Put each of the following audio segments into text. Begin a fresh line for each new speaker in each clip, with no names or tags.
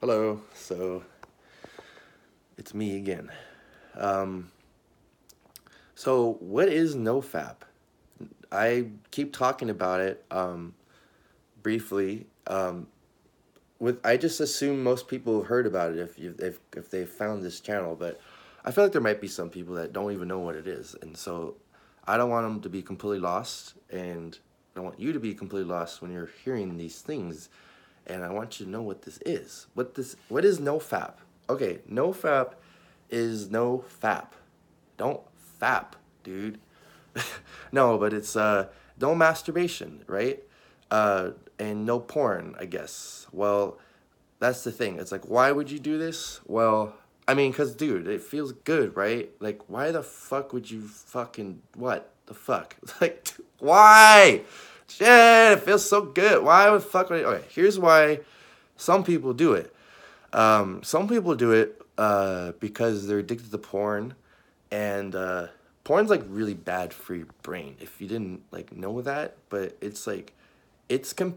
Hello, so it's me again. Um, so what is NoFap? I keep talking about it briefly. With I just assume most people have heard about it if they found this channel, but I feel like there might be some people that don't even know what it is, and so I don't want them to be completely lost, and I don't want you to be completely lost when you're hearing these things, and I want you to know what this is. What is NoFap? Okay, NoFap is no fap. Don't fap, dude. No, but it's no masturbation, right? And no porn, I guess. Well, that's the thing. It's like, why would you do this? Well, I mean, cause dude, it feels good, right? Like, why the fuck would you fucking what the fuck? Like, why? Shit, it feels so good. Why would fuck? Okay, here's why some people do it. Some people do it because they're addicted to porn, and porn's like really bad for your brain. If you didn't like know that, but it's like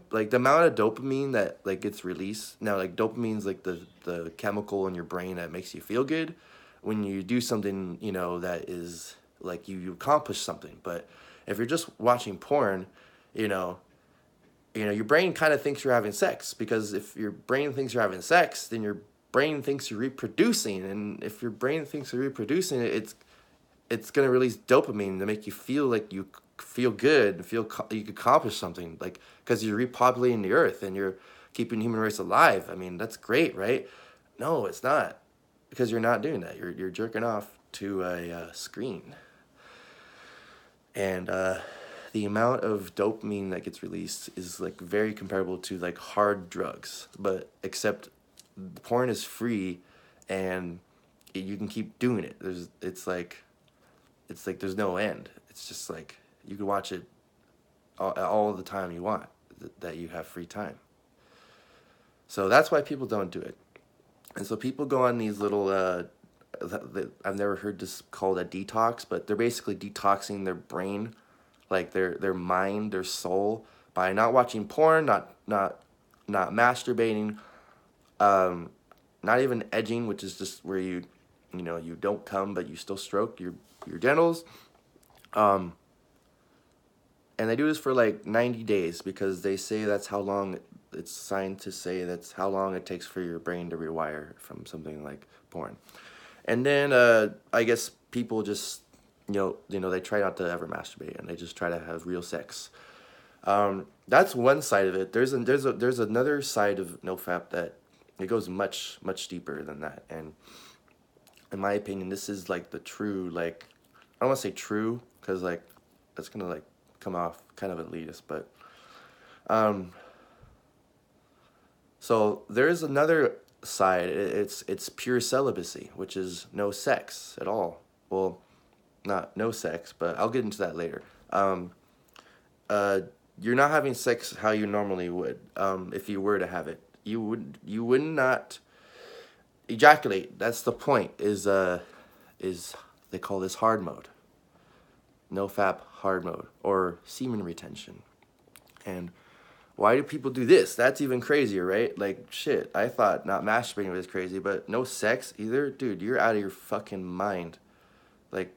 like the amount of dopamine that like gets released now. Like dopamine's like the chemical in your brain that makes you feel good when you do something that is like you accomplish something. But if you're just watching porn, you know your brain kind of thinks you're having sex, because if your brain thinks you're having sex, then your brain thinks you're reproducing, and if your brain thinks you're reproducing, it's gonna release dopamine to make you feel like you feel good and feel you accomplish something, like because you're repopulating the earth and you're keeping the human race alive. I mean, that's great, right? No, it's not, because you're not doing that. You're jerking off to a screen, and the amount of dopamine that gets released is like very comparable to like hard drugs, but except porn is free, and you can keep doing it. It's like there's no end. It's just like you can watch it all the time you want, that you have free time. So that's why people don't do it. And so people go on these little I've never heard this called a detox, but they're basically detoxing their brain, like their mind, their soul, by not watching porn, not masturbating, um, not even edging, which is just where you don't come but you still stroke your genitals. Um, and they do this for like 90 days because they say that's how long it's scientists say that's how long it takes for your brain to rewire from something like porn. And then I guess people just they try not to ever masturbate, and they just try to have real sex. That's one side of it. There's another side of NoFap that it goes much deeper than that. And in my opinion, this is like the true, like, I don't want to say true because like that's gonna like come off kind of elitist, but um, so there's another side. It's pure celibacy, which is no sex at all. Well, not no sex, but I'll get into that later. Um, uh, you're not having sex how you normally would. If you were to have it, you would not ejaculate. That's the point. Is they call this hard mode, no fap hard mode, or semen retention. And why do people do this? That's even crazier, right? Like, shit, I thought not masturbating was crazy, but no sex either? Dude, you're out of your fucking mind. Like,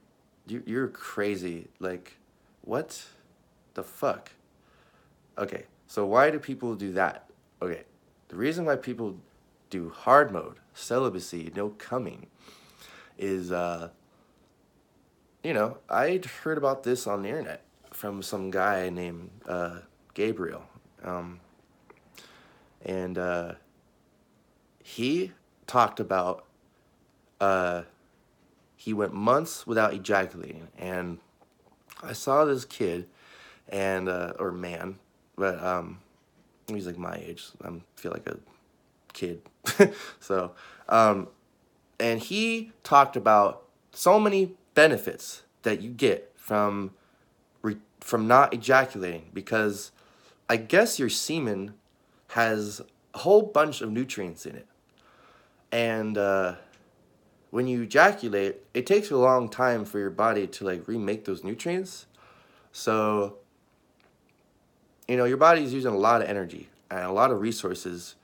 you're crazy. Like, what the fuck? Okay, so why do people do that? Okay, the reason why people do hard mode, celibacy, no coming, is, I heard about this on the internet from some guy named Gabriel. Um, and he talked about uh, he went months without ejaculating, and I saw this kid, and or man, but he's like my age. I feel like a kid, so and he talked about so many benefits that you get from not ejaculating, because I guess your semen has a whole bunch of nutrients in it, and when you ejaculate, it takes a long time for your body to like remake those nutrients. So, your body is using a lot of energy and a lot of resources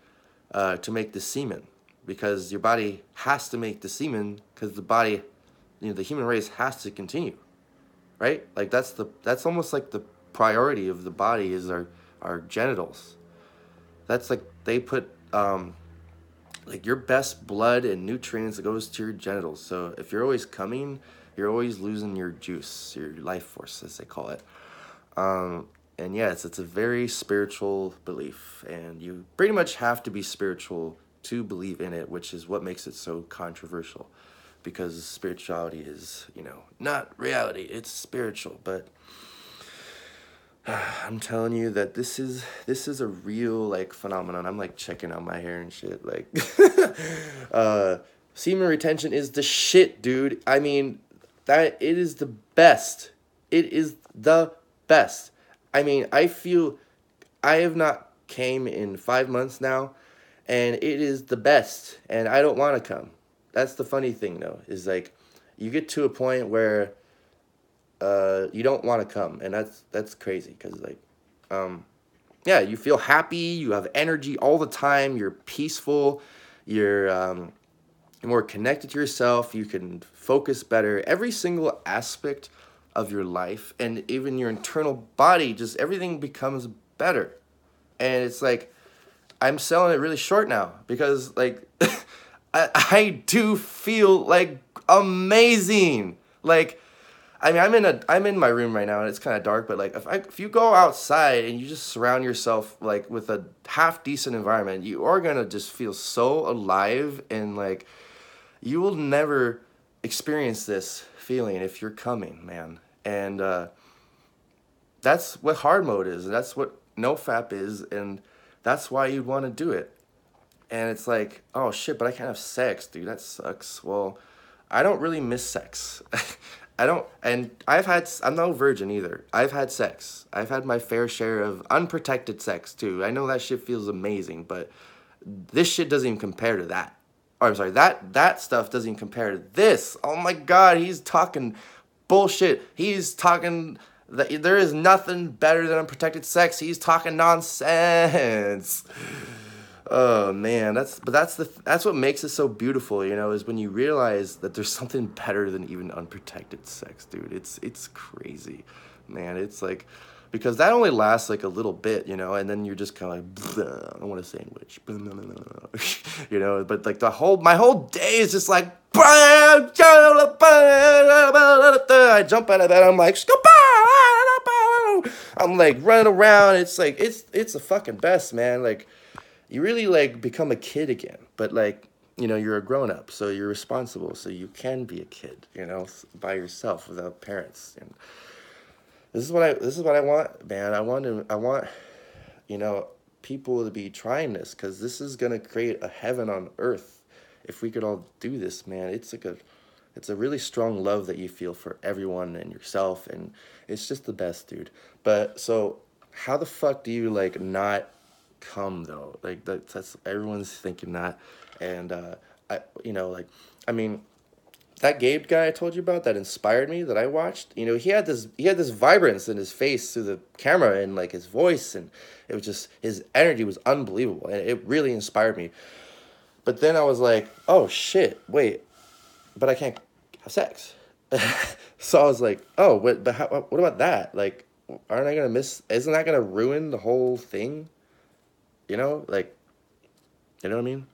to make the semen. because your body has to make the semen because the body, the human race has to continue, right? Like that's almost like the priority of the body is our genitals. That's like they put like your best blood and nutrients that goes to your genitals. So if you're always coming, you're always losing your juice, your life force, as they call it. And yes, it's a very spiritual belief, and you pretty much have to be spiritual to believe in it, which is what makes it so controversial, because spirituality is, not reality, it's spiritual. But I'm telling you that this is a real like phenomenon. I'm like checking out my hair and shit. Like, semen retention is the shit, dude. I mean, that it is the best. It is the best. I mean, I have not came in 5 months now, and it is the best. And I don't want to come. That's the funny thing, though, is like, you get to a point where you don't want to come, and that's crazy, because like, yeah, you feel happy, you have energy all the time, you're peaceful, you're more connected to yourself, you can focus better, every single aspect of your life, and even your internal body, just everything becomes better. And it's like, I'm selling it really short now, because like, I do feel like amazing. Like, I mean, I'm in my room right now, and it's kind of dark. But like, if you go outside and you just surround yourself like with a half decent environment, you are gonna just feel so alive, and like, you will never experience this feeling if you're coming, man. And that's what hard mode is. And that's what NoFap is, and that's why you'd want to do it. And it's like, oh shit, but I can't have sex, dude. That sucks. Well, I don't really miss sex. I don't, and I'm no virgin either. I've had sex. I've had my fair share of unprotected sex too. I know that shit feels amazing, but this shit doesn't even compare to that. Or I'm sorry, that stuff doesn't even compare to this. Oh my God, he's talking bullshit. He's talking that there is nothing better than unprotected sex. He's talking nonsense. Oh man, that's what makes it so beautiful, is when you realize that there's something better than even unprotected sex, dude. It's crazy, man. It's like, because that only lasts like a little bit, and then you're just kind of like, I want a sandwich, But like my whole day is just like, I jump out of bed, I'm like running around. It's like it's the fucking best, man. Like, you really like become a kid again, but like, you're a grown up, so you're responsible, so you can be a kid, by yourself without parents. And this is what I want, man. I want people to be trying this, because this is gonna create a heaven on earth if we could all do this, man. It's a really strong love that you feel for everyone and yourself, and it's just the best, dude. But so how the fuck do you like not come though? Like that's everyone's thinking that. And I mean, that Gabe guy I told you about that inspired me, that I watched, he had this vibrance in his face through the camera, and like his voice, and it was just, his energy was unbelievable, and it really inspired me. But then I was like, oh shit, wait, but I can't have sex. So I was like, oh, what about that? Like, aren't I gonna isn't that gonna ruin the whole thing? Like, you know what I mean?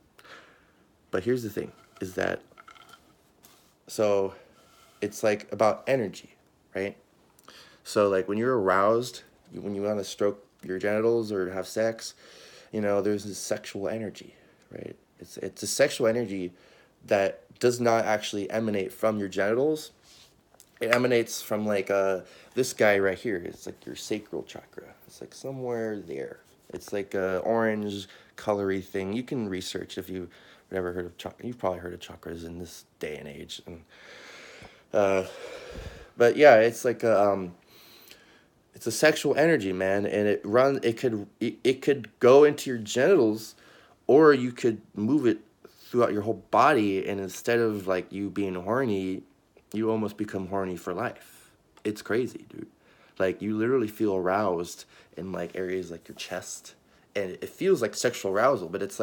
But here's the thing, is that, so it's like about energy, right? So like when you're aroused, when you want to stroke your genitals or have sex, there's this sexual energy, right? It's a sexual energy that does not actually emanate from your genitals. It emanates from like this guy right here. It's like your sacral chakra. It's like somewhere there. It's like a orange colory thing. You can research if you've never heard of chakra. You've probably heard of chakras in this day and age. And but yeah, it's like it's a sexual energy, man, and it could go into your genitals, or you could move it throughout your whole body, and instead of like you being horny, you almost become horny for life. It's crazy, dude. Like, you literally feel aroused in like areas like your chest, and it feels like sexual arousal, but it's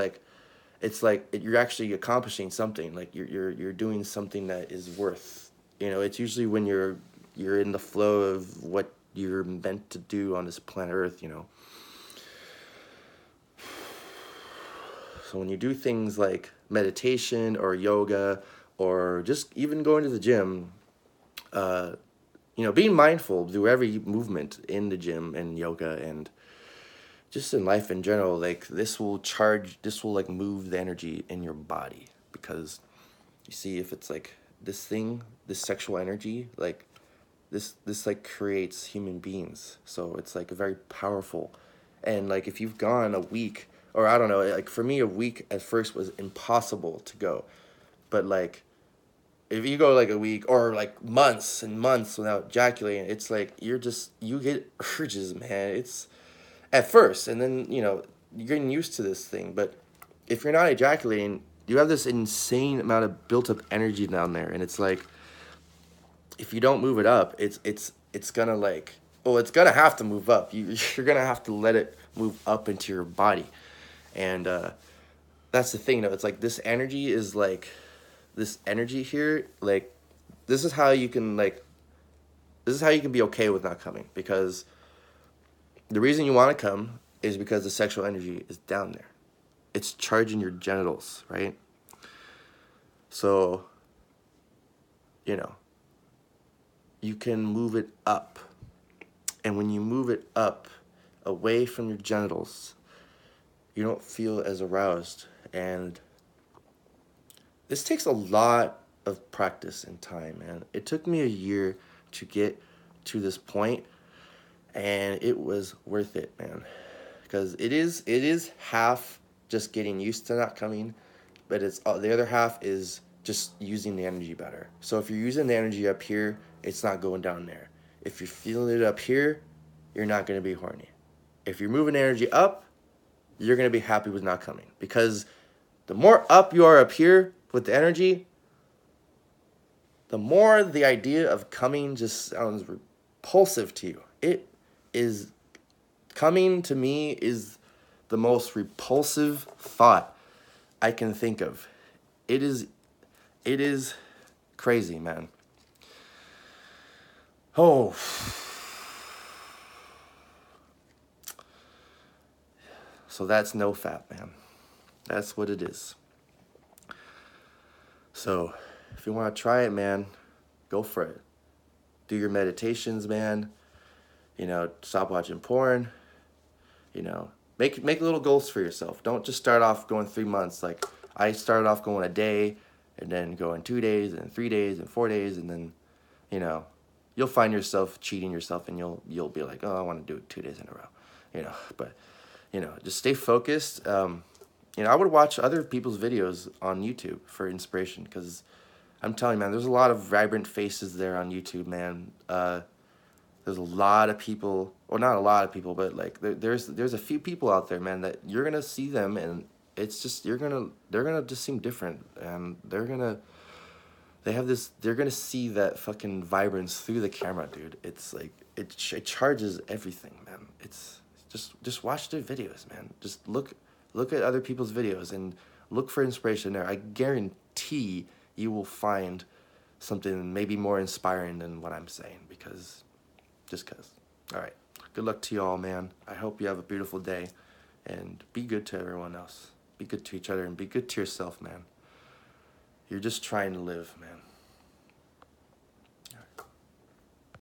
it's like you're actually accomplishing something. Like you're doing something that is worth. You know, it's usually when you're in the flow of what you're meant to do on this planet Earth. You know. So when you do things like meditation or yoga or just even going to the gym, you know, being mindful through every movement in the gym and yoga and just in life in general, like this will like move the energy in your body, because you see, if it's like this thing, this sexual energy, like this like creates human beings. So it's like very powerful. And like if you've gone a week, or I don't know, like for me a week at first was impossible to go. But like if you go like a week or like months and months without ejaculating, it's like you get urges, man. It's at first, and then you know you're getting used to this thing. But if you're not ejaculating, you have this insane amount of built up energy down there, and it's like if you don't move it up, it's gonna like, well, it's gonna have to move up. You're gonna have to let it move up into your body, and that's the thing though. It's like this energy is like this energy here, like this is how you can be okay with not coming, because the reason you want to come is because the sexual energy is down there. It's charging your genitals, right? So, you know, you can move it up. And when you move it up away from your genitals, you don't feel as aroused. And this takes a lot of practice and time, man. It took me a year to get to this point, and it was worth it, man. Because it is half just getting used to not coming, but it's the other half is just using the energy better. So if you're using the energy up here, it's not going down there. If you're feeling it up here, you're not going to be horny. If you're moving energy up, you're going to be happy with not coming. Because the more up you are up here with the energy, the more the idea of coming just sounds repulsive to you. It is, coming to me is the most repulsive thought I can think of. It is crazy, man. Oh. So that's NoFap, man. That's what it is. So if you want to try it, man, go for it. Do your meditations, man. You know, stop watching porn. You know, make little goals for yourself. Don't just start off going 3 months. Like I started off going a day, and then going 2 days, and 3 days, and 4 days, and then, you know, you'll find yourself cheating yourself, and you'll be like, oh, I want to do it 2 days in a row. You know, but you know, just stay focused. You know, I would watch other people's videos on YouTube for inspiration, because I'm telling you, man, there's a lot of vibrant faces there on YouTube, man. There's a lot of people, or not a lot of people, but like there's a few people out there, man, that you're gonna see them, and it's just they're gonna just seem different, and they're gonna see that fucking vibrance through the camera, dude. It's like it charges everything, man. It's just watch their videos, man. Just look at other people's videos and look for inspiration there. I guarantee you will find something maybe more inspiring than what I'm saying, because. All right. Good luck to you all, man. I hope you have a beautiful day, and be good to everyone else. Be good to each other, and be good to yourself, man. You're just trying to live, man.